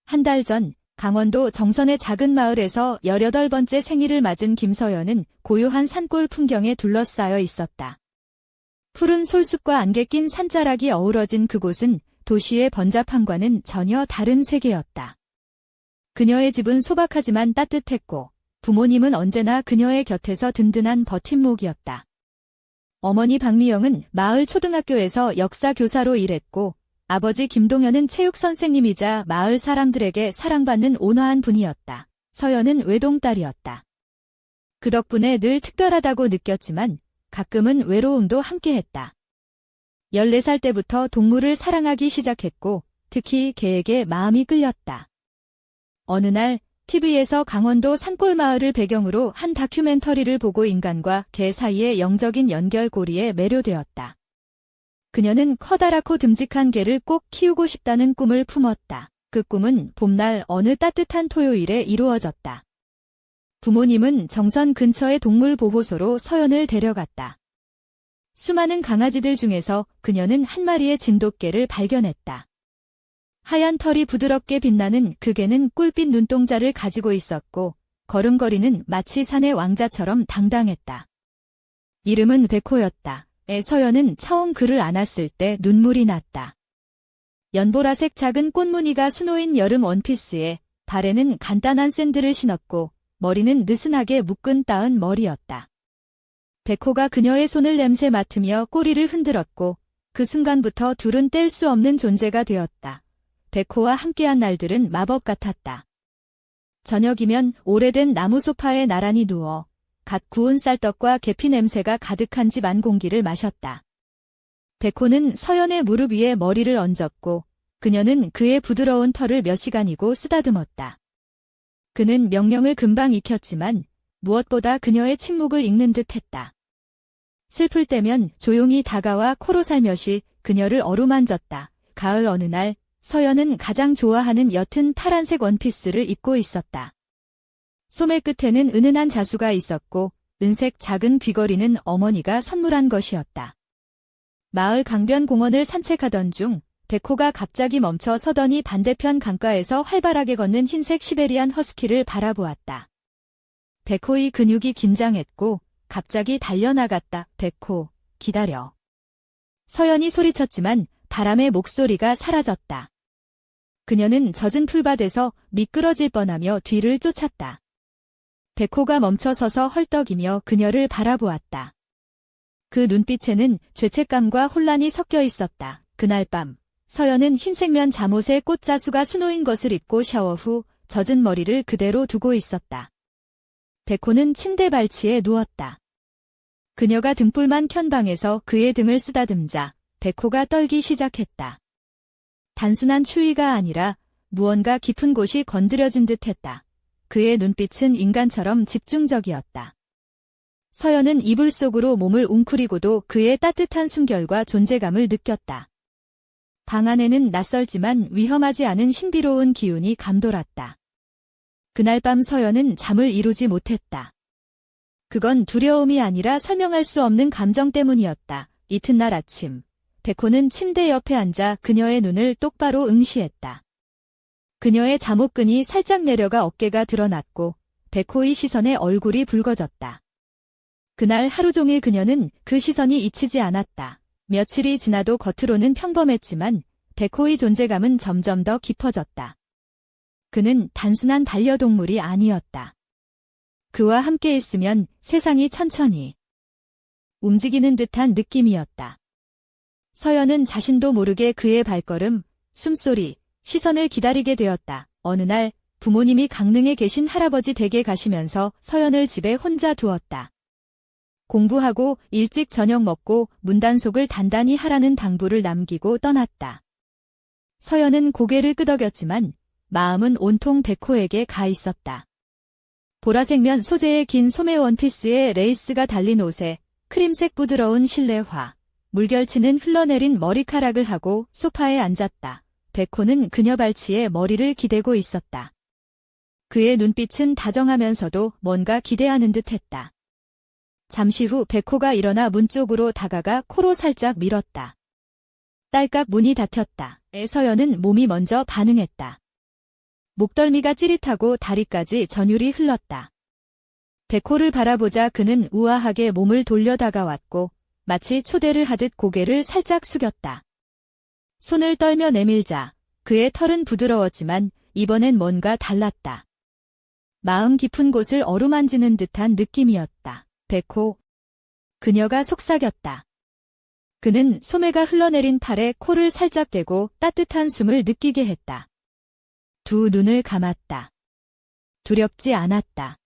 한 달 전 강원도 정선의 작은 마을에서 18번째 생일을 맞은 김서연은 고요한 산골 풍경에 둘러싸여 있었다. 푸른 솔숲과 안개 낀 산자락이 어우러진 그곳은 도시의 번잡함과는 전혀 다른 세계였다. 그녀의 집은 소박하지만 따뜻했고 부모님은 언제나 그녀의 곁에서 든든한 버팀목이었다. 어머니 박미영은 마을 초등학교에서 역사 교사로 일했고 아버지 김동현은 체육 선생님이자 마을 사람들에게 사랑받는 온화한 분이었다. 서연은 외동딸이었다. 그 덕분에 늘 특별하다고 느꼈지만 가끔은 외로움도 함께했다. 14살 때부터 동물을 사랑하기 시작했고 특히 개에게 마음이 끌렸다. 어느 날 TV에서 강원도 산골마을을 배경으로 한 다큐멘터리를 보고 인간과 개 사이의 영적인 연결고리에 매료되었다. 그녀는 커다랗고 듬직한 개를 꼭 키우고 싶다는 꿈을 품었다. 그 꿈은 봄날 어느 따뜻한 토요일에 이루어졌다. 부모님은 정선 근처의 동물보호소로 서연을 데려갔다. 수많은 강아지들 중에서 그녀는 한 마리의 진돗개를 발견했다. 하얀 털이 부드럽게 빛나는 그 개는 꿀빛 눈동자를 가지고 있었고 걸음걸이는 마치 산의 왕자처럼 당당했다. 이름은 백호였다. 서연은 처음 그를 안았을 때 눈물이 났다. 연보라색 작은 꽃무늬가 수놓인 여름 원피스에 발에는 간단한 샌들을 신었고 머리는 느슨하게 묶은 따은 머리였다. 백호가 그녀의 손을 냄새 맡으며 꼬리를 흔들었고 그 순간부터 둘은 뗄 수 없는 존재가 되었다. 백호와 함께한 날들은 마법 같았다. 저녁이면 오래된 나무 소파에 나란히 누워 갓 구운 쌀떡과 계피 냄새가 가득한 집 안 공기를 마셨다. 백호는 서연의 무릎 위에 머리를 얹었고 그녀는 그의 부드러운 털을 몇 시간이고 쓰다듬었다. 그는 명령을 금방 익혔지만 무엇보다 그녀의 침묵을 읽는 듯했다. 슬플 때면 조용히 다가와 코로 살며시 그녀를 어루만졌다. 가을 어느 날 서연은 가장 좋아하는 옅은 파란색 원피스를 입고 있었다. 소매 끝에는 은은한 자수가 있었고 은색 작은 귀걸이는 어머니가 선물한 것이었다. 마을 강변 공원을 산책하던 중 백호가 갑자기 멈춰 서더니 반대편 강가에서 활발하게 걷는 흰색 시베리안 허스키를 바라보았다. 백호의 근육이 긴장했고 갑자기 달려나갔다. 백호, 기다려. 서연이 소리쳤지만 바람의 목소리가 사라졌다. 그녀는 젖은 풀밭에서 미끄러질 뻔하며 뒤를 쫓았다. 백호가 멈춰서서 헐떡이며 그녀를 바라보았다. 그 눈빛에는 죄책감과 혼란이 섞여 있었다. 그날 밤 서연은 흰색면 잠옷에 꽃자수가 수놓인 것을 입고 샤워 후 젖은 머리를 그대로 두고 있었다. 백호는 침대 발치에 누웠다. 그녀가 등불만 켠 방에서 그의 등을 쓰다듬자 백호가 떨기 시작했다. 단순한 추위가 아니라 무언가 깊은 곳이 건드려진 듯했다. 그의 눈빛은 인간처럼 집중적이었다. 서연은 이불 속으로 몸을 웅크리고도 그의 따뜻한 숨결과 존재감을 느꼈다. 방 안에는 낯설지만 위험하지 않은 신비로운 기운이 감돌았다. 그날 밤 서연은 잠을 이루지 못했다. 그건 두려움이 아니라 설명할 수 없는 감정 때문이었다. 이튿날 아침, 백호는 침대 옆에 앉아 그녀의 눈을 똑바로 응시했다. 그녀의 잠옷끈이 살짝 내려가 어깨가 드러났고 백호의 시선에 얼굴이 붉어졌다. 그날 하루 종일 그녀는 그 시선이 잊히지 않았다. 며칠이 지나도 겉으로는 평범했지만 백호의 존재감은 점점 더 깊어졌다. 그는 단순한 반려동물이 아니었다. 그와 함께 있으면 세상이 천천히 움직이는 듯한 느낌이었다. 서연은 자신도 모르게 그의 발걸음, 숨소리, 시선을 기다리게 되었다. 어느 날 부모님이 강릉에 계신 할아버지 댁에 가시면서 서연을 집에 혼자 두었다. 공부하고 일찍 저녁 먹고 문단속을 단단히 하라는 당부를 남기고 떠났다. 서연은 고개를 끄덕였지만 마음은 온통 백호에게 가 있었다. 보라색면 소재의 긴 소매 원피스에 레이스가 달린 옷에 크림색 부드러운 실내화, 물결치는 흘러내린 머리카락을 하고 소파에 앉았다. 백호는 그녀 발치에 머리를 기대고 있었다. 그의 눈빛은 다정하면서도 뭔가 기대하는 듯했다. 잠시 후 백호가 일어나 문 쪽으로 다가가 코로 살짝 밀었다. 딸깍 문이 닫혔다. 서연은 몸이 먼저 반응했다. 목덜미가 찌릿하고 다리까지 전율이 흘렀다. 백호를 바라보자 그는 우아하게 몸을 돌려 다가왔고 마치 초대를 하듯 고개를 살짝 숙였다. 손을 떨며 내밀자 그의 털은 부드러웠지만 이번엔 뭔가 달랐다. 마음 깊은 곳을 어루만지는 듯한 느낌이었다. 백호. 그녀가 속삭였다. 그는 소매가 흘러내린 팔에 코를 살짝 대고 따뜻한 숨을 느끼게 했다. 두 눈을 감았다. 두렵지 않았다.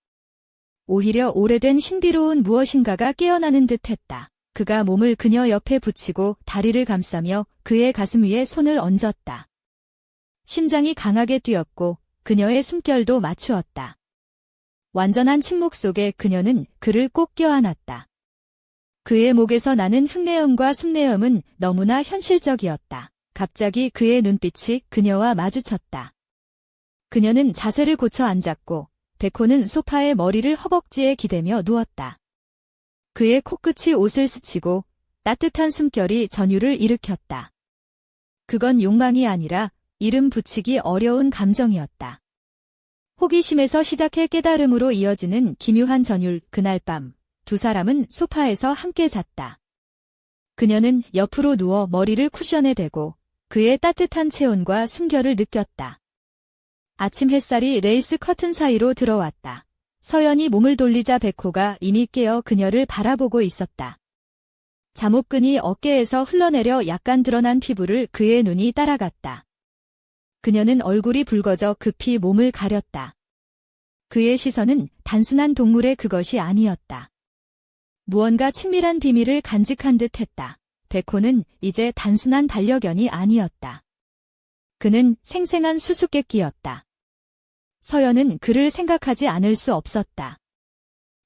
오히려 오래된 신비로운 무엇인가가 깨어나는 듯했다. 그가 몸을 그녀 옆에 붙이고 다리를 감싸며 그의 가슴 위에 손을 얹었다. 심장이 강하게 뛰었고 그녀의 숨결도 맞추었다. 완전한 침묵 속에 그녀는 그를 꼭 껴안았다. 그의 목에서 나는 흙내음과 숲내음은 너무나 현실적이었다. 갑자기 그의 눈빛이 그녀와 마주쳤다. 그녀는 자세를 고쳐 앉았고 백호는 소파에 머리를 허벅지에 기대며 누웠다. 그의 코끝이 옷을 스치고 따뜻한 숨결이 전율을 일으켰다. 그건 욕망이 아니라 이름 붙이기 어려운 감정이었다. 호기심에서 시작해 깨달음으로 이어지는 기묘한 전율. 그날 밤 두 사람은 소파에서 함께 잤다. 그녀는 옆으로 누워 머리를 쿠션에 대고 그의 따뜻한 체온과 숨결을 느꼈다. 아침 햇살이 레이스 커튼 사이로 들어왔다. 서연이 몸을 돌리자 백호가 이미 깨어 그녀를 바라보고 있었다. 잠옷끈이 어깨에서 흘러내려 약간 드러난 피부를 그의 눈이 따라갔다. 그녀는 얼굴이 붉어져 급히 몸을 가렸다. 그의 시선은 단순한 동물의 그것이 아니었다. 무언가 친밀한 비밀을 간직한 듯 했다. 백호는 이제 단순한 반려견이 아니었다. 그는 생생한 수수께끼였다. 서연은 그를 생각하지 않을 수 없었다.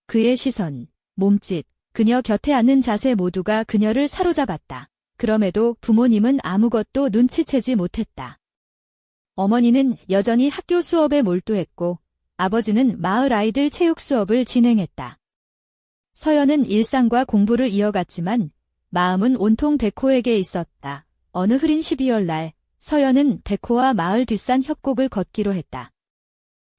그의 시선, 몸짓, 그녀 곁에 앉는 자세 모두가 그녀를 사로잡았다. 그럼에도 부모님은 아무것도 눈치채지 못했다. 어머니는 여전히 학교 수업에 몰두했고 아버지는 마을 아이들 체육 수업을 진행했다. 서연은 일상과 공부를 이어갔지만 마음은 온통 백호에게 있었다. 어느 흐린 12월 날 서연은 백호와 마을 뒷산 협곡을 걷기로 했다.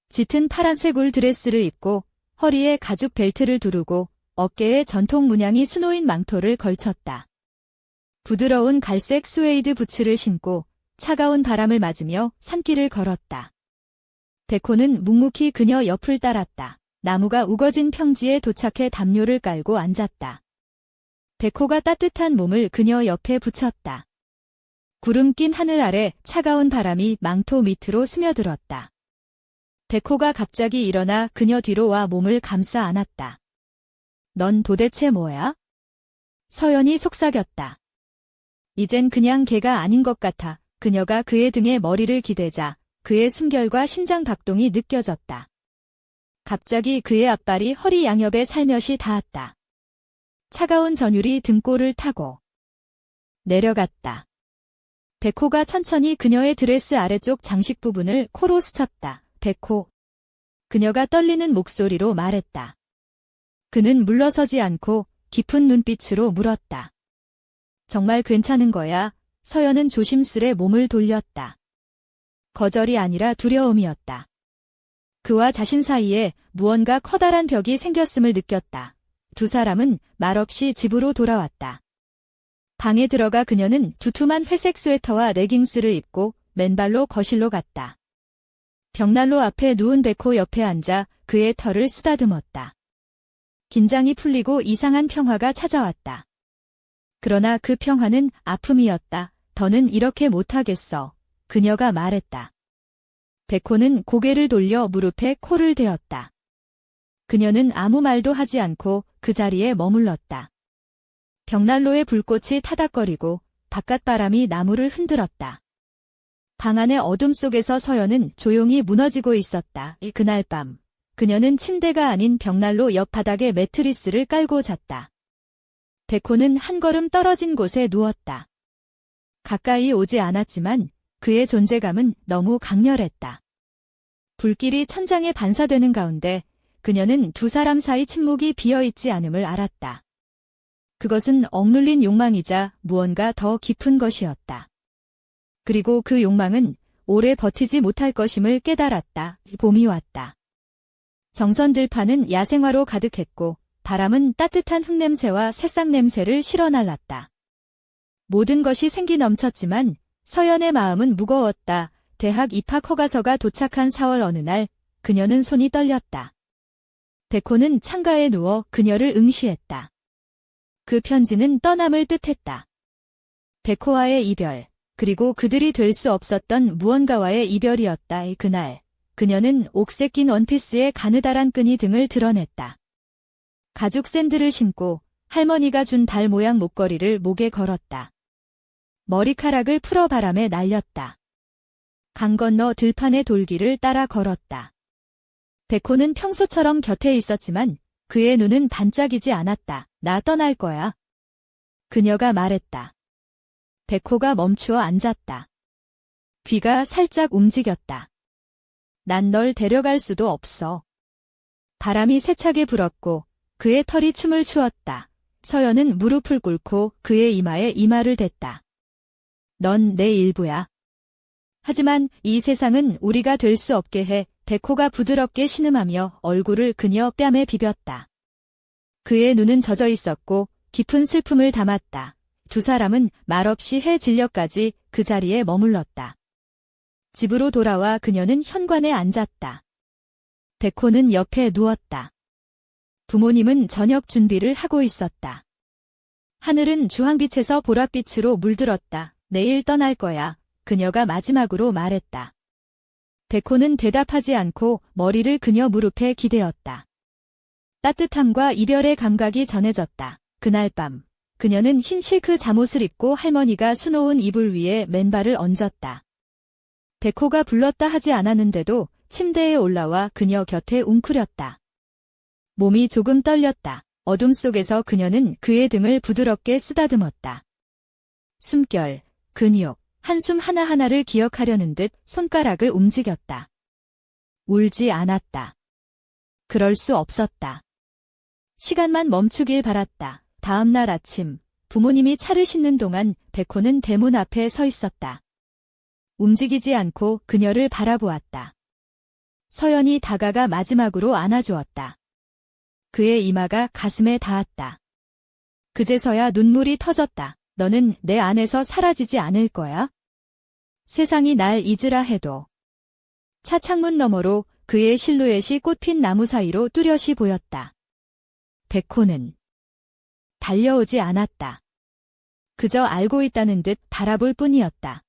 짙은 파란색 울 드레스를 입고 허리에 가죽 벨트를 두르고 어깨에 전통 문양이 수놓인 망토를 걸쳤다. 부드러운 갈색 스웨이드 부츠를 신고 차가운 바람을 맞으며 산길을 걸었다. 백호는 묵묵히 그녀 옆을 따랐다. 나무가 우거진 평지에 도착해 담요를 깔고 앉았다. 백호가 따뜻한 몸을 그녀 옆에 붙였다. 구름 낀 하늘 아래 차가운 바람이 망토 밑으로 스며들었다. 백호가 갑자기 일어나 그녀 뒤로 와 몸을 감싸 안았다. 넌 도대체 뭐야? 서연이 속삭였다. 이젠 그냥 개가 아닌 것 같아. 그녀가 그의 등에 머리를 기대자 그의 숨결과 심장 박동이 느껴졌다. 갑자기 그의 앞발이 허리 양옆에 살며시 닿았다. 차가운 전율이 등골을 타고 내려갔다. 백호가 천천히 그녀의 드레스 아래쪽 장식 부분을 코로 스쳤다. 백호. 그녀가 떨리는 목소리로 말했다. 그는 물러서지 않고 깊은 눈빛으로 물었다. 정말 괜찮은 거야? 서연은 조심스레 몸을 돌렸다. 거절이 아니라 두려움이었다. 그와 자신 사이에 무언가 커다란 벽이 생겼음을 느꼈다. 두 사람은 말없이 집으로 돌아왔다. 방에 들어가 그녀는 두툼한 회색 스웨터와 레깅스를 입고 맨발로 거실로 갔다. 벽난로 앞에 누운 백호 옆에 앉아 그의 털을 쓰다듬었다. 긴장이 풀리고 이상한 평화가 찾아왔다. 그러나 그 평화는 아픔이었다. 더는 이렇게 못하겠어. 그녀가 말했다. 백호는 고개를 돌려 무릎에 코를 대었다. 그녀는 아무 말도 하지 않고 그 자리에 머물렀다. 벽난로의 불꽃이 타닥거리고 바깥바람이 나무를 흔들었다. 방 안의 어둠 속에서 서연은 조용히 무너지고 있었다. 그날 밤 그녀는 침대가 아닌 벽난로 옆 바닥에 매트리스를 깔고 잤다. 백호는 한 걸음 떨어진 곳에 누웠다. 가까이 오지 않았지만 그의 존재감은 너무 강렬했다. 불길이 천장에 반사되는 가운데 그녀는 두 사람 사이 침묵이 비어있지 않음을 알았다. 그것은 억눌린 욕망이자 무언가 더 깊은 것이었다. 그리고 그 욕망은 오래 버티지 못할 것임을 깨달았다. 봄이 왔다. 정선 들판은 야생화로 가득했고 바람은 따뜻한 흙냄새와 새싹 냄새를 실어날랐다. 모든 것이 생기 넘쳤지만 서연의 마음은 무거웠다. 대학 입학 허가서가 도착한 4월 어느 날 그녀는 손이 떨렸다. 백호는 창가에 누워 그녀를 응시했다. 그 편지는 떠남을 뜻했다. 백호와의 이별, 그리고 그들이 될 수 없었던 무언가와의 이별이었다. 그날 그녀는 옥색 긴 원피스에 가느다란 끈이 등을 드러냈다. 가죽 샌들을 신고 할머니가 준 달 모양 목걸이를 목에 걸었다. 머리카락을 풀어 바람에 날렸다. 강 건너 들판의 돌길을 따라 걸었다. 백호는 평소처럼 곁에 있었지만 그의 눈은 반짝이지 않았다. 나 떠날 거야. 그녀가 말했다. 백호가 멈추어 앉았다. 귀가 살짝 움직였다. 난 널 데려갈 수도 없어. 바람이 세차게 불었고 그의 털이 춤을 추었다. 서연은 무릎을 꿇고 그의 이마에 이마를 댔다. 넌 내 일부야. 하지만 이 세상은 우리가 될 수 없게 해. 백호가 부드럽게 신음하며 얼굴을 그녀 뺨에 비볐다. 그의 눈은 젖어 있었고 깊은 슬픔을 담았다. 두 사람은 말없이 해 질려까지 그 자리에 머물렀다. 집으로 돌아와 그녀는 현관에 앉았다. 백호는 옆에 누웠다. 부모님은 저녁 준비를 하고 있었다. 하늘은 주황빛에서 보랏빛으로 물들었다. 내일 떠날 거야. 그녀가 마지막으로 말했다. 백호는 대답하지 않고 머리를 그녀 무릎에 기대었다. 따뜻함과 이별의 감각이 전해졌다. 그날 밤 그녀는 흰 실크 잠옷을 입고 할머니가 수놓은 이불 위에 맨발을 얹었다. 백호가 불렀다 하지 않았는데도 침대에 올라와 그녀 곁에 웅크렸다. 몸이 조금 떨렸다. 어둠 속에서 그녀는 그의 등을 부드럽게 쓰다듬었다. 숨결, 근육, 한숨 하나하나를 기억하려는 듯 손가락을 움직였다. 울지 않았다. 그럴 수 없었다. 시간만 멈추길 바랐다. 다음 날 아침, 부모님이 차를 싣는 동안 백호는 대문 앞에 서 있었다. 움직이지 않고 그녀를 바라보았다. 서연이 다가가 마지막으로 안아주었다. 그의 이마가 가슴에 닿았다. 그제서야 눈물이 터졌다. 너는 내 안에서 사라지지 않을 거야? 세상이 날 잊으라 해도. 차 창문 너머로 그의 실루엣이 꽃핀 나무 사이로 뚜렷이 보였다. 백호는 달려오지 않았다. 그저 알고 있다는 듯 바라볼 뿐이었다.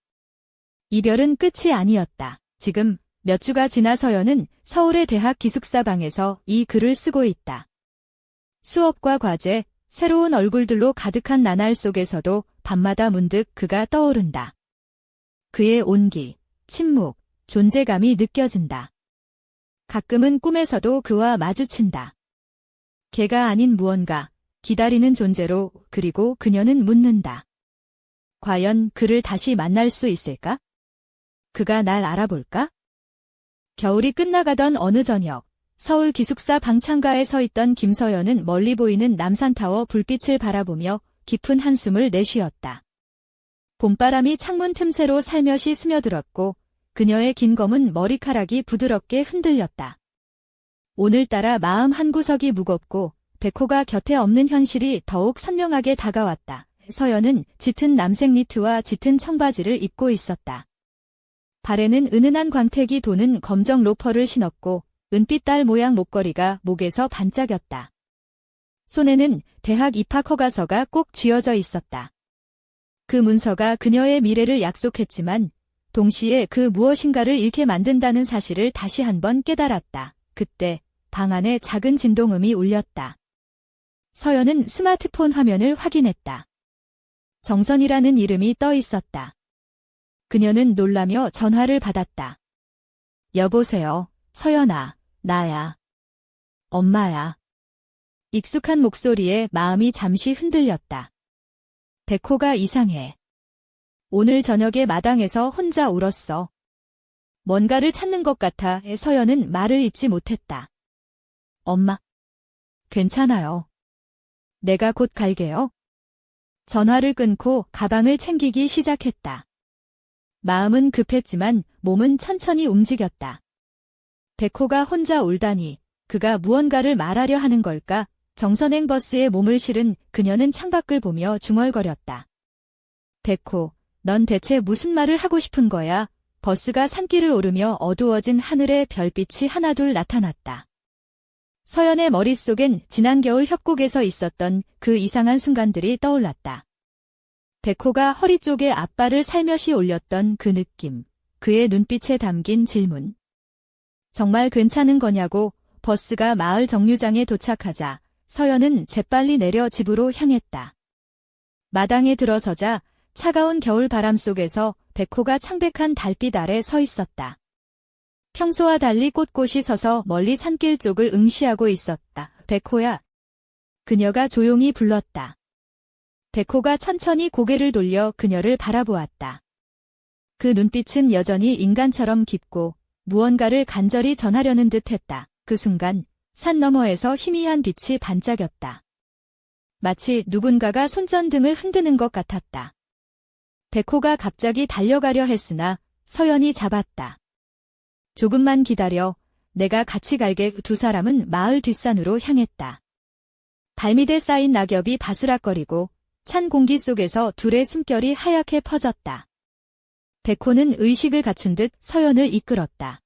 이별은 끝이 아니었다. 지금 몇 주가 지나 서연은 서울의 대학 기숙사방에서 이 글을 쓰고 있다. 수업과 과제, 새로운 얼굴들로 가득한 나날 속에서도 밤마다 문득 그가 떠오른다. 그의 온기, 침묵, 존재감이 느껴진다. 가끔은 꿈에서도 그와 마주친다. 걔가 아닌 무언가, 기다리는 존재로. 그리고 그녀는 묻는다. 과연 그를 다시 만날 수 있을까? 그가 날 알아볼까? 겨울이 끝나가던 어느 저녁, 서울 기숙사 방창가에 서 있던 김서연은 멀리 보이는 남산타워 불빛을 바라보며 깊은 한숨을 내쉬었다. 봄바람이 창문 틈새로 살며시 스며들었고 그녀의 긴 검은 머리카락이 부드럽게 흔들렸다. 오늘따라 마음 한구석이 무겁고 백호가 곁에 없는 현실이 더욱 선명하게 다가왔다. 서연은 짙은 남색 니트와 짙은 청바지를 입고 있었다. 발에는 은은한 광택이 도는 검정 로퍼를 신었고 은빛 달 모양 목걸이가 목에서 반짝였다. 손에는 대학 입학 허가서가 꼭 쥐어져 있었다. 그 문서가 그녀의 미래를 약속했지만 동시에 그 무엇인가를 잃게 만든다는 사실을 다시 한번 깨달았다. 그때 방 안에 작은 진동음이 울렸다. 서연은 스마트폰 화면을 확인했다. 정선이라는 이름이 떠 있었다. 그녀는 놀라며 전화를 받았다. 여보세요, 서연아, 나야. 엄마야. 익숙한 목소리에 마음이 잠시 흔들렸다. 백호가 이상해. 오늘 저녁에 마당에서 혼자 울었어. 뭔가를 찾는 것 같아. 서연은 말을 잇지 못했다. 엄마. 괜찮아요. 내가 곧 갈게요. 전화를 끊고 가방을 챙기기 시작했다. 마음은 급했지만 몸은 천천히 움직였다. 백호가 혼자 울다니 그가 무언가를 말하려 하는 걸까? 정선행 버스에 몸을 실은 그녀는 창밖을 보며 중얼거렸다. 백호, 넌 대체 무슨 말을 하고 싶은 거야? 버스가 산길을 오르며 어두워진 하늘에 별빛이 하나둘 나타났다. 서연의 머릿속엔 지난 겨울 협곡에서 있었던 그 이상한 순간들이 떠올랐다. 백호가 허리 쪽에 앞발을 살며시 올렸던 그 느낌, 그의 눈빛에 담긴 질문. 정말 괜찮은 거냐고. 버스가 마을 정류장에 도착하자 서연은 재빨리 내려 집으로 향했다. 마당에 들어서자 차가운 겨울 바람 속에서 백호가 창백한 달빛 아래 서 있었다. 평소와 달리 꼿꼿이 서서 멀리 산길 쪽을 응시하고 있었다. 백호야. 그녀가 조용히 불렀다. 백호가 천천히 고개를 돌려 그녀를 바라보았다. 그 눈빛은 여전히 인간처럼 깊고 무언가를 간절히 전하려는 듯했다. 그 순간 산 너머에서 희미한 빛이 반짝였다. 마치 누군가가 손전등을 흔드는 것 같았다. 백호가 갑자기 달려가려 했으나 서연이 잡았다. 조금만 기다려. 내가 같이 갈게. 두 사람은 마을 뒷산으로 향했다. 발밑에 쌓인 낙엽이 바스락거리고 찬 공기 속에서 둘의 숨결이 하얗게 퍼졌다. 백호는 의식을 갖춘 듯 서연을 이끌었다.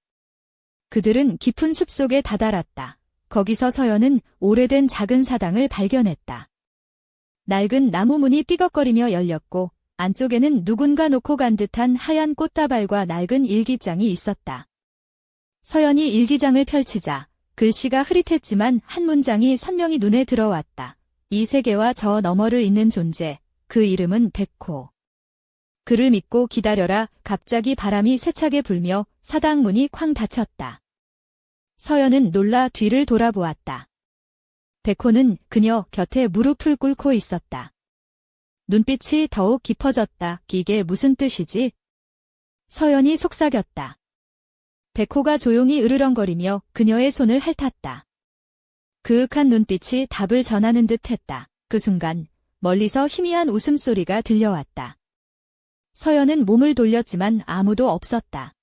그들은 깊은 숲속에 다다랐다. 거기서 서연은 오래된 작은 사당을 발견했다. 낡은 나무 문이 삐걱거리며 열렸고 안쪽에는 누군가 놓고 간 듯한 하얀 꽃다발과 낡은 일기장이 있었다. 서연이 일기장을 펼치자 글씨가 흐릿했지만 한 문장이 선명히 눈에 들어왔다. 이 세계와 저 너머를 잇는 존재, 그 이름은 백호. 그를 믿고 기다려라. 갑자기 바람이 세차게 불며 사당 문이 쾅 닫혔다. 서연은 놀라 뒤를 돌아보았다. 백호는 그녀 곁에 무릎을 꿇고 있었다. 눈빛이 더욱 깊어졌다. 이게 무슨 뜻이지? 서연이 속삭였다. 백호가 조용히 으르렁거리며 그녀의 손을 핥았다. 그윽한 눈빛이 답을 전하는 듯했다. 그 순간 멀리서 희미한 웃음소리가 들려왔다. 서연은 몸을 돌렸지만 아무도 없었다.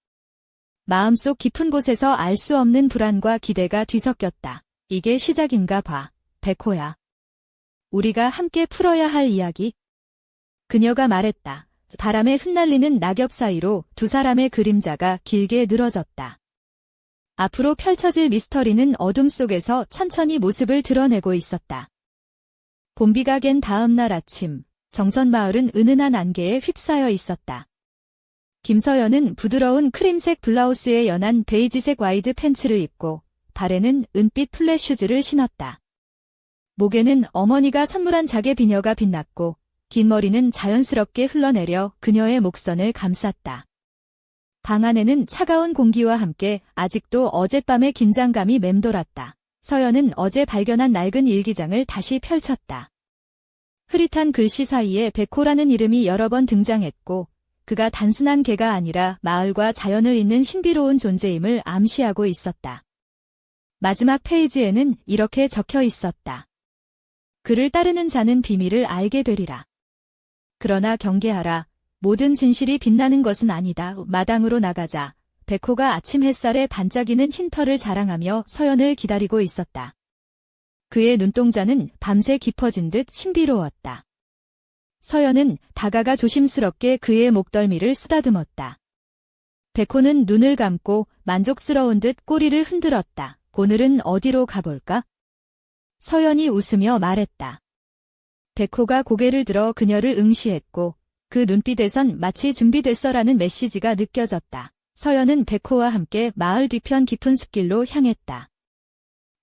마음속 깊은 곳에서 알 수 없는 불안과 기대가 뒤섞였다. 이게 시작인가 봐, 백호야. 우리가 함께 풀어야 할 이야기? 그녀가 말했다. 바람에 흩날리는 낙엽 사이로 두 사람의 그림자가 길게 늘어졌다. 앞으로 펼쳐질 미스터리는 어둠 속에서 천천히 모습을 드러내고 있었다. 봄비가 갠 다음 날 아침, 정선마을은 은은한 안개에 휩싸여 있었다. 김서연은 부드러운 크림색 블라우스에 연한 베이지색 와이드 팬츠를 입고 발에는 은빛 플랫 슈즈를 신었다. 목에는 어머니가 선물한 작의 비녀가 빛났고 긴 머리는 자연스럽게 흘러내려 그녀의 목선을 감쌌다. 방 안에는 차가운 공기와 함께 아직도 어젯밤의 긴장감이 맴돌았다. 서연은 어제 발견한 낡은 일기장을 다시 펼쳤다. 흐릿한 글씨 사이에 백호라는 이름이 여러 번 등장했고 그가 단순한 개가 아니라 마을과 자연을 잇는 신비로운 존재임을 암시하고 있었다. 마지막 페이지에는 이렇게 적혀 있었다. 그를 따르는 자는 비밀을 알게 되리라. 그러나 경계하라. 모든 진실이 빛나는 것은 아니다. 마당으로 나가자 백호가 아침 햇살에 반짝이는 흰 털을 자랑하며 서연을 기다리고 있었다. 그의 눈동자는 밤새 깊어진 듯 신비로웠다. 서연은 다가가 조심스럽게 그의 목덜미를 쓰다듬었다. 백호는 눈을 감고 만족스러운 듯 꼬리를 흔들었다. 오늘은 어디로 가볼까? 서연이 웃으며 말했다. 백호가 고개를 들어 그녀를 응시했고 그 눈빛에선 마치 준비됐어라는 메시지가 느껴졌다. 서연은 백호와 함께 마을 뒤편 깊은 숲길로 향했다.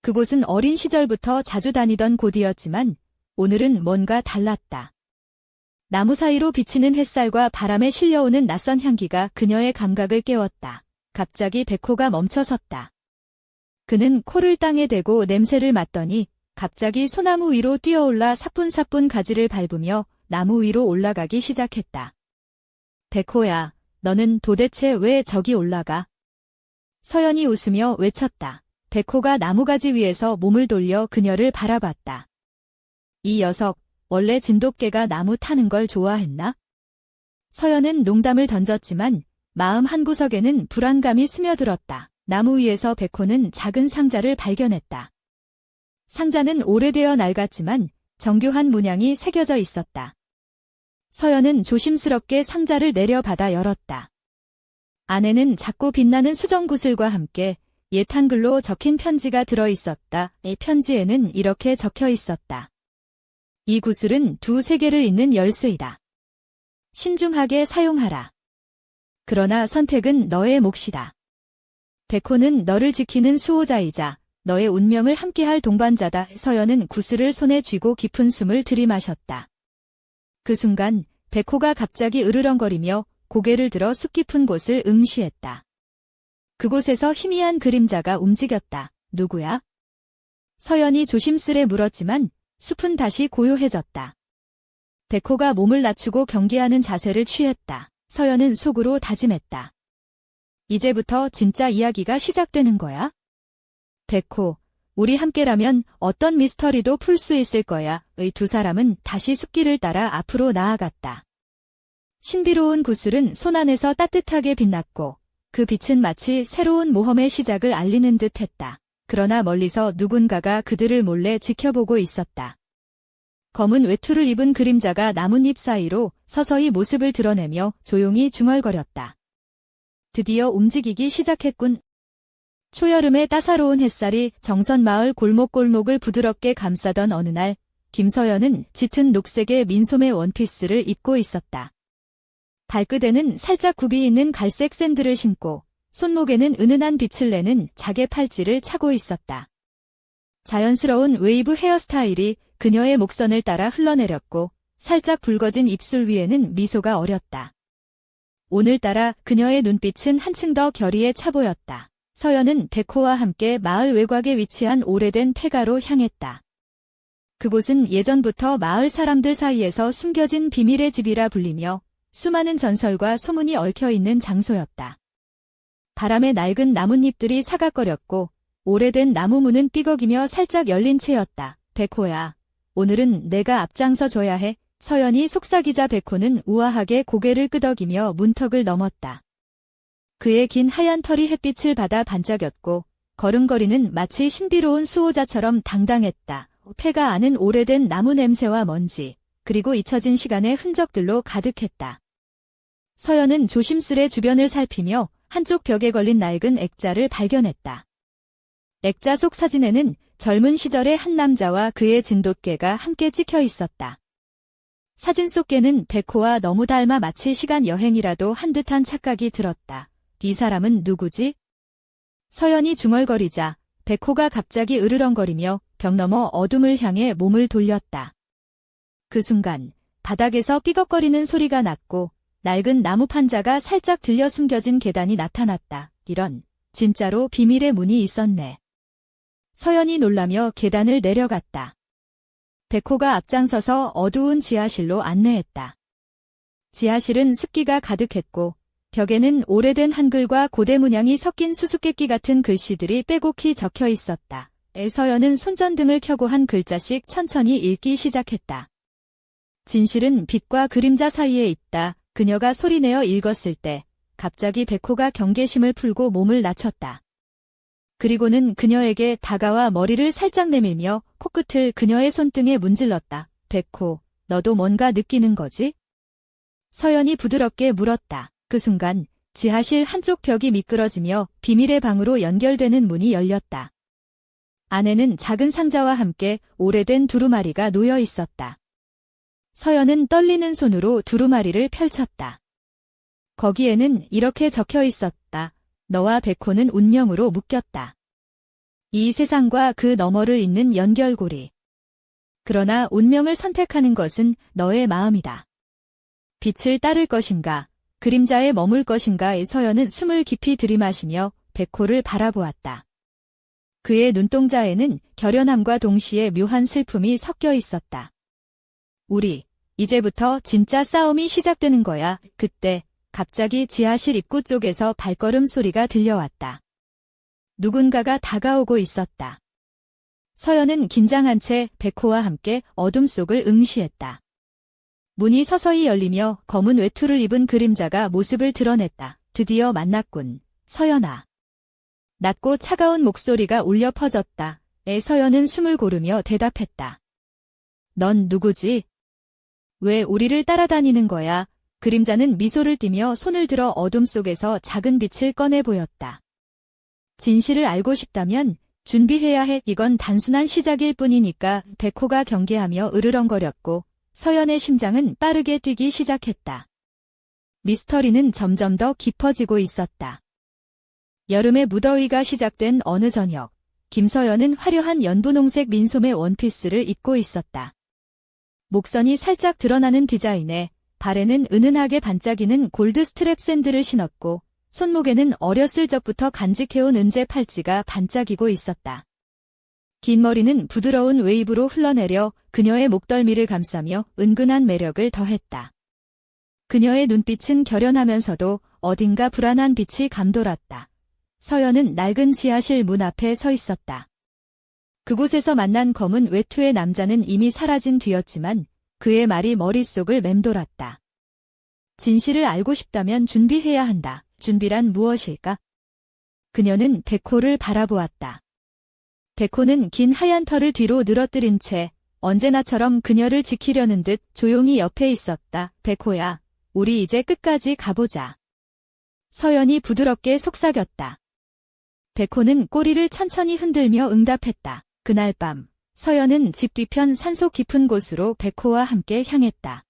그곳은 어린 시절부터 자주 다니던 곳이었지만 오늘은 뭔가 달랐다. 나무 사이로 비치는 햇살과 바람에 실려오는 낯선 향기가 그녀의 감각을 깨웠다. 갑자기 백호가 멈춰섰다. 그는 코를 땅에 대고 냄새를 맡더니 갑자기 소나무 위로 뛰어올라 사뿐사뿐 가지를 밟으며 나무 위로 올라가기 시작했다. 백호야, 너는 도대체 왜 저기 올라가? 서연이 웃으며 외쳤다. 백호가 나무가지 위에서 몸을 돌려 그녀를 바라봤다. 이 녀석, 원래 진돗개가 나무 타는 걸 좋아했나? 서연은 농담을 던졌지만 마음 한구석에는 불안감이 스며들었다. 나무 위에서 백호는 작은 상자를 발견했다. 상자는 오래되어 낡았지만 정교한 문양이 새겨져 있었다. 서연은 조심스럽게 상자를 내려받아 열었다. 안에는 작고 빛나는 수정구슬과 함께 옛 한글로 적힌 편지가 들어있었다. 이 편지에는 이렇게 적혀 있었다. 이 구슬은 두세 개를 잇는 열쇠이다. 신중하게 사용하라. 그러나 선택은 너의 몫이다. 백호는 너를 지키는 수호자이자 너의 운명을 함께할 동반자다. 서연은 구슬을 손에 쥐고 깊은 숨을 들이마셨다. 그 순간 백호가 갑자기 으르렁거리며 고개를 들어 숲 깊은 곳을 응시했다. 그곳에서 희미한 그림자가 움직였다. 누구야? 서연이 조심스레 물었지만 숲은 다시 고요해졌다. 백호가 몸을 낮추고 경계하는 자세를 취했다. 서연은 속으로 다짐했다. 이제부터 진짜 이야기가 시작되는 거야? 백호, 우리 함께라면 어떤 미스터리도 풀 수 있을 거야. 의 두 사람은 다시 숲길을 따라 앞으로 나아갔다. 신비로운 구슬은 손안에서 따뜻하게 빛났고 그 빛은 마치 새로운 모험의 시작을 알리는 듯 했다. 그러나 멀리서 누군가가 그들을 몰래 지켜보고 있었다. 검은 외투를 입은 그림자가 나뭇잎 사이로 서서히 모습을 드러내며 조용히 중얼거렸다. 드디어 움직이기 시작했군. 초여름의 따사로운 햇살이 정선마을 골목골목을 부드럽게 감싸던 어느 날, 김서연은 짙은 녹색의 민소매 원피스를 입고 있었다. 발끝에는 살짝 굽이 있는 갈색 샌들을 신고 손목에는 은은한 빛을 내는 자개 팔찌를 차고 있었다. 자연스러운 웨이브 헤어스타일이 그녀의 목선을 따라 흘러내렸고 살짝 붉어진 입술 위에는 미소가 어렸다. 오늘따라 그녀의 눈빛은 한층 더 결의에 차 보였다. 서연은 백호와 함께 마을 외곽에 위치한 오래된 폐가로 향했다. 그곳은 예전부터 마을 사람들 사이에서 숨겨진 비밀의 집이라 불리며 수많은 전설과 소문이 얽혀있는 장소였다. 바람에 낡은 나뭇잎들이 사각거렸고 오래된 나무 문은 삐걱이며 살짝 열린 채였다. 백호야, 오늘은 내가 앞장서 줘야 해. 서연이 속삭이자 백호는 우아하게 고개를 끄덕이며 문턱을 넘었다. 그의 긴 하얀 털이 햇빛을 받아 반짝였고 걸음걸이는 마치 신비로운 수호자처럼 당당했다. 폐가 아는 오래된 나무 냄새와 먼지, 그리고 잊혀진 시간의 흔적들로 가득했다. 서연은 조심스레 주변을 살피며 한쪽 벽에 걸린 낡은 액자를 발견했다. 액자 속 사진에는 젊은 시절의 한 남자와 그의 진돗개가 함께 찍혀 있었다. 사진 속 개는 백호와 너무 닮아 마치 시간 여행이라도 한 듯한 착각이 들었다. 이 사람은 누구지? 서연이 중얼거리자 백호가 갑자기 으르렁거리며 벽 너머 어둠을 향해 몸을 돌렸다. 그 순간 바닥에서 삐걱거리는 소리가 났고 낡은 나무 판자가 살짝 들려 숨겨진 계단이 나타났다. 이런, 진짜로 비밀의 문이 있었네. 서연이 놀라며 계단을 내려갔다. 백호가 앞장서서 어두운 지하실로 안내했다. 지하실은 습기가 가득했고 벽에는 오래된 한글과 고대 문양이 섞인 수수께끼 같은 글씨들이 빼곡히 적혀 있었다. 서연은 손전등을 켜고 한 글자씩 천천히 읽기 시작했다. 진실은 빛과 그림자 사이에 있다. 그녀가 소리내어 읽었을 때 갑자기 백호가 경계심을 풀고 몸을 낮췄다. 그리고는 그녀에게 다가와 머리를 살짝 내밀며 코끝을 그녀의 손등에 문질렀다. 백호, 너도 뭔가 느끼는 거지? 서연이 부드럽게 물었다. 그 순간 지하실 한쪽 벽이 미끄러지며 비밀의 방으로 연결되는 문이 열렸다. 안에는 작은 상자와 함께 오래된 두루마리가 놓여 있었다. 서연은 떨리는 손으로 두루마리를 펼쳤다. 거기에는 이렇게 적혀 있었다. 너와 백호는 운명으로 묶였다. 이 세상과 그 너머를 잇는 연결고리. 그러나 운명을 선택하는 것은 너의 마음이다. 빛을 따를 것인가, 그림자에 머물 것인가. 서연은 숨을 깊이 들이마시며 백호를 바라보았다. 그의 눈동자에는 결연함과 동시에 묘한 슬픔이 섞여 있었다. 우리, 이제부터 진짜 싸움이 시작되는 거야. 그때 갑자기 지하실 입구 쪽에서 발걸음 소리가 들려왔다. 누군가가 다가오고 있었다. 서연은 긴장한 채 백호와 함께 어둠 속을 응시했다. 문이 서서히 열리며 검은 외투를 입은 그림자가 모습을 드러냈다. 드디어 만났군. 서연아. 낮고 차가운 목소리가 울려 퍼졌다. 서연은 숨을 고르며 대답했다. 넌 누구지? 왜 우리를 따라다니는 거야? 그림자는 미소를 띠며 손을 들어 어둠 속에서 작은 빛을 꺼내 보였다. 진실을 알고 싶다면 준비해야 해. 이건 단순한 시작일 뿐이니까. 백호가 경계하며 으르렁거렸고 서연의 심장은 빠르게 뛰기 시작했다. 미스터리는 점점 더 깊어지고 있었다. 여름의 무더위가 시작된 어느 저녁, 김서연은 화려한 연분홍색 민소매 원피스를 입고 있었다. 목선이 살짝 드러나는 디자인에 발에는 은은하게 반짝이는 골드 스트랩 샌들을 신었고 손목에는 어렸을 적부터 간직해온 은재 팔찌가 반짝이고 있었다. 긴 머리는 부드러운 웨이브로 흘러내려 그녀의 목덜미를 감싸며 은근한 매력을 더했다. 그녀의 눈빛은 결연하면서도 어딘가 불안한 빛이 감돌았다. 서연은 낡은 지하실 문 앞에 서 있었다. 그곳에서 만난 검은 외투의 남자는 이미 사라진 뒤였지만 그의 말이 머릿속을 맴돌았다. 진실을 알고 싶다면 준비해야 한다. 준비란 무엇일까? 그녀는 백호를 바라보았다. 백호는 긴 하얀 털을 뒤로 늘어뜨린 채 언제나처럼 그녀를 지키려는 듯 조용히 옆에 있었다. 백호야, 우리 이제 끝까지 가보자. 서연이 부드럽게 속삭였다. 백호는 꼬리를 천천히 흔들며 응답했다. 그날 밤, 서연은 집 뒤편 산속 깊은 곳으로 백호와 함께 향했다.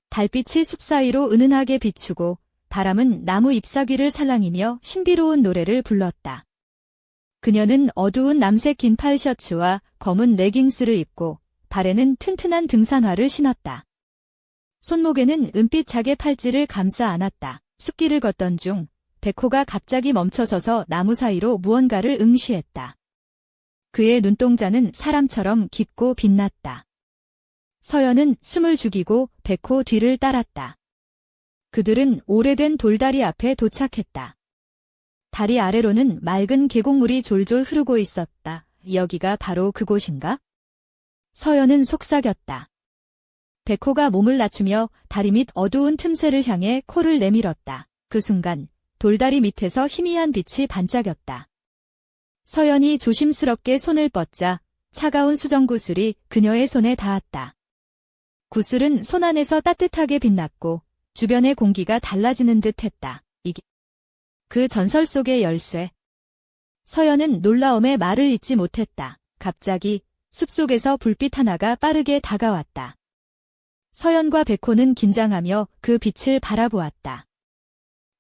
달빛이 숲 사이로 은은하게 비추고 바람은 나무 잎사귀를 살랑이며 신비로운 노래를 불렀다. 그녀는 어두운 남색 긴팔 셔츠와 검은 레깅스를 입고 발에는 튼튼한 등산화를 신었다. 손목에는 은빛 자개 팔찌를 감싸 안았다. 숲길을 걷던 중 백호가 갑자기 멈춰서서 나무 사이로 무언가를 응시했다. 그의 눈동자는 사람처럼 깊고 빛났다. 서연은 숨을 죽이고 백호 뒤를 따랐다. 그들은 오래된 돌다리 앞에 도착했다. 다리 아래로는 맑은 계곡물이 졸졸 흐르고 있었다. 여기가 바로 그곳인가? 서연은 속삭였다. 백호가 몸을 낮추며 다리 밑 어두운 틈새를 향해 코를 내밀었다. 그 순간 돌다리 밑에서 희미한 빛이 반짝였다. 서연이 조심스럽게 손을 뻗자 차가운 수정구슬이 그녀의 손에 닿았다. 구슬은 손 안에서 따뜻하게 빛났고 주변의 공기가 달라지는 듯 했다. 이게 그 전설 속의 열쇠. 서연은 놀라움에 말을 잇지 못했다. 갑자기 숲속에서 불빛 하나가 빠르게 다가왔다. 서연과 백호는 긴장하며 그 빛을 바라보았다.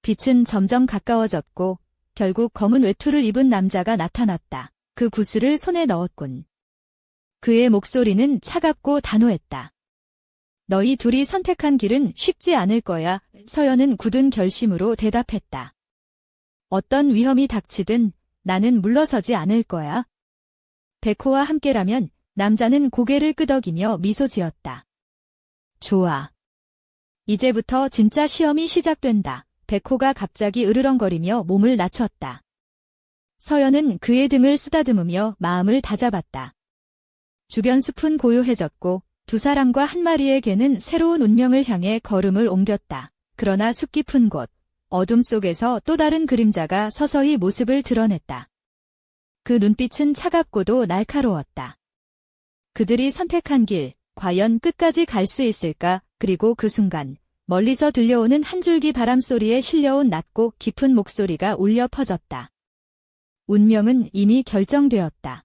빛은 점점 가까워졌고 결국 검은 외투를 입은 남자가 나타났다. 그 구슬을 손에 넣었군. 그의 목소리는 차갑고 단호했다. 너희 둘이 선택한 길은 쉽지 않을 거야. 서연은 굳은 결심으로 대답했다. 어떤 위험이 닥치든 나는 물러서지 않을 거야. 백호와 함께라면. 남자는 고개를 끄덕이며 미소 지었다. 좋아. 이제부터 진짜 시험이 시작된다. 백호가 갑자기 으르렁거리며 몸을 낮췄다. 서연은 그의 등을 쓰다듬으며 마음을 다잡았다. 주변 숲은 고요해졌고 두 사람과 한 마리의 개는 새로운 운명을 향해 걸음을 옮겼다. 그러나 숲 깊은 곳, 어둠 속에서 또 다른 그림자가 서서히 모습을 드러냈다. 그 눈빛은 차갑고도 날카로웠다. 그들이 선택한 길, 과연 끝까지 갈 수 있을까? 그리고 그 순간 멀리서 들려오는 한 줄기 바람소리에 실려온 낮고 깊은 목소리가 울려 퍼졌다. 운명은 이미 결정되었다.